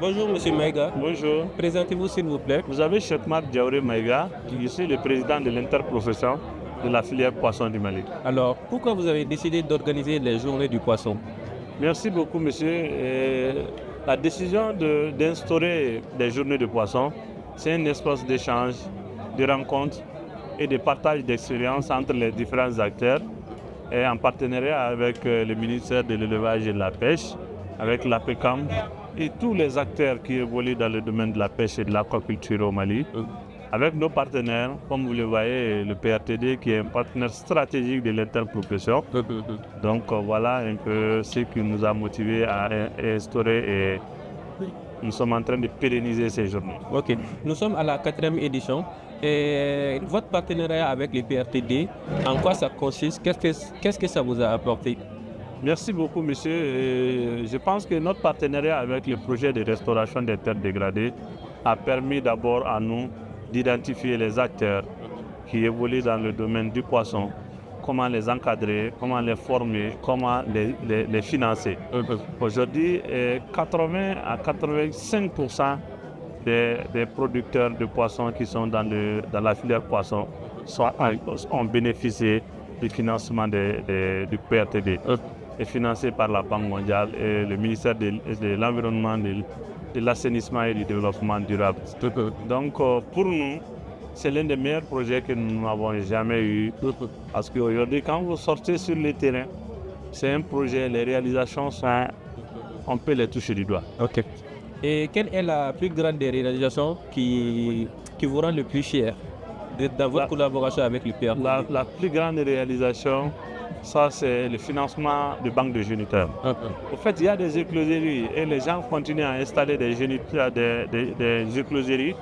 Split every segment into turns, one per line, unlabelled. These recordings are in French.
Bonjour Monsieur Maïga,
Bonjour,
présentez-vous s'il vous plaît.
vous avez Cheikmar Diaouré Maïga, je suis le président de l'interprofession de la filière poisson du Mali.
Alors, pourquoi vous avez décidé d'organiser les journées du poisson?
Merci beaucoup monsieur. La décision d'instaurer des journées de poisson, c'est un espace d'échange, de rencontre et de partage d'expériences entre les différents acteurs et en partenariat avec le ministère de l'élevage et de la pêche, avec l'APECAM et tous les acteurs qui évoluent dans le domaine de la pêche et de l'aquaculture au Mali. Avec nos partenaires, comme vous le voyez, le PRTD qui est un partenaire stratégique de l'interprofession. Donc voilà un peu ce qui nous a motivés à instaurer et nous sommes en train de pérenniser ces journées.
Ok, nous sommes à la 4e édition et votre partenariat avec le PRTD, en quoi ça consiste? Qu'est-ce que ça vous a apporté?
Merci beaucoup monsieur. Je pense que notre partenariat avec le projet de restauration des terres dégradées a permis d'abord à nous d'identifier les acteurs qui évoluent dans le domaine du poisson, comment les encadrer, comment les former, comment les financer. Aujourd'hui, 80 à 85% des producteurs de poissons qui sont dans la filière poisson ont bénéficié du financement du PRTD, et financé par la Banque mondiale et le ministère de l'Environnement, de l'Assainissement et du Développement durable. Donc pour nous, c'est l'un des meilleurs projets que nous n'avons jamais eu. Parce qu'aujourd'hui, quand vous sortez sur le terrain, c'est un projet, les réalisations sont, on peut les toucher du doigt.
Ok. Et quelle est la plus grande des réalisations qui vous rend le plus fier dans votre collaboration avec le PRTD?
La plus grande réalisation, ça c'est le financement de banques de géniteurs. Au fait, il y a des écloseries et les gens continuent à installer des écloseries.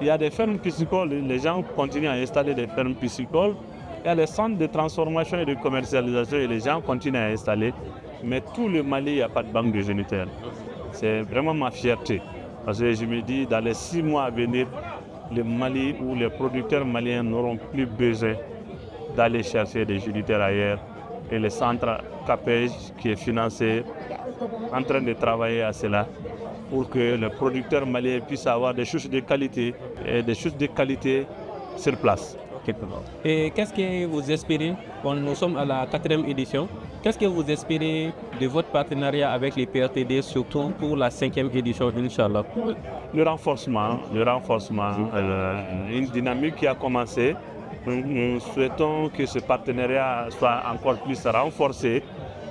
Il y a des fermes piscicoles, les gens continuent à installer des fermes piscicoles. Il y a les centres de transformation et de commercialisation et les gens continuent à installer. Mais tout le Mali, il n'y a pas de banque de géniteurs. C'est vraiment ma fierté. Parce que je me dis, dans les 6 mois à venir, le Mali ou les producteurs maliens n'auront plus besoin d'aller chercher des géniteurs ailleurs. Et le centre CAPEJ qui est financé, en train de travailler à cela pour que les producteurs maliens puissent avoir des choses de qualité et des choses de qualité sur place.
Et qu'est-ce que vous espérez? Nous sommes à la 4e édition. Qu'est-ce que vous espérez de votre partenariat avec les PRTD, surtout pour la 5e édition, Inch'Allah?
Le renforcement, une dynamique qui a commencé. Nous souhaitons que ce partenariat soit encore plus renforcé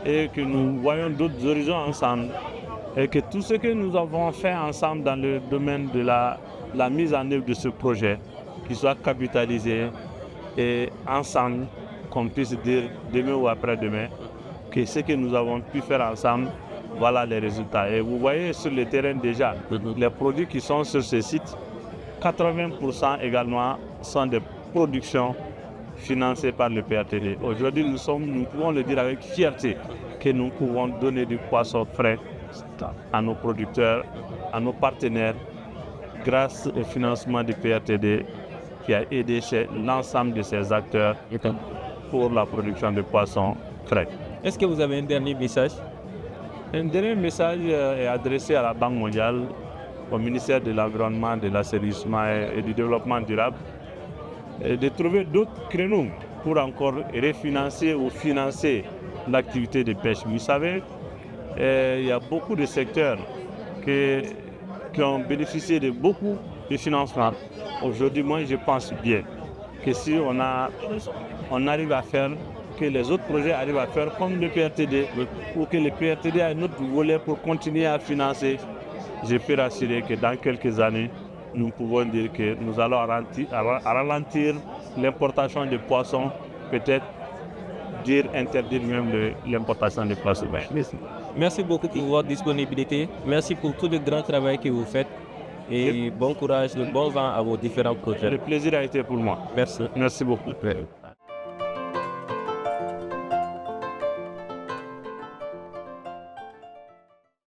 et que nous voyons d'autres horizons ensemble. Et que tout ce que nous avons fait ensemble dans le domaine de la mise en œuvre de ce projet, qu'il soit capitalisé et ensemble, qu'on puisse dire demain ou après-demain que ce que nous avons pu faire ensemble, voilà les résultats. Et vous voyez sur le terrain déjà, les produits qui sont sur ce site, 80% également sont des productions financées par le PRTD. Aujourd'hui, nous pouvons le dire avec fierté que nous pouvons donner du poisson frais à nos producteurs, à nos partenaires, grâce au financement du PRTD qui a aidé l'ensemble de ces acteurs pour la production de poissons frais.
Est-ce que vous avez un dernier message?
Un dernier message est adressé à la Banque mondiale, au ministère de l'Environnement, de l'Assainissement et du Développement durable, de trouver d'autres créneaux pour encore refinancer ou financer l'activité de pêche. Vous savez, il y a beaucoup de secteurs qui ont bénéficié de beaucoup de financement. Aujourd'hui, moi, je pense bien que si on arrive à faire, que les autres projets arrivent à faire comme le PRTD, ou que le PRTD a un autre volet pour continuer à financer, je peux rassurer que dans quelques années, nous pouvons dire que nous allons ralentir l'importation de poissons, peut-être interdire même l'importation de poissons.
Merci beaucoup pour votre disponibilité. Merci pour tout le grand travail que vous faites. Et bon courage, bon vent à vos différents projets.
Le plaisir a été pour moi.
Merci.
Merci beaucoup.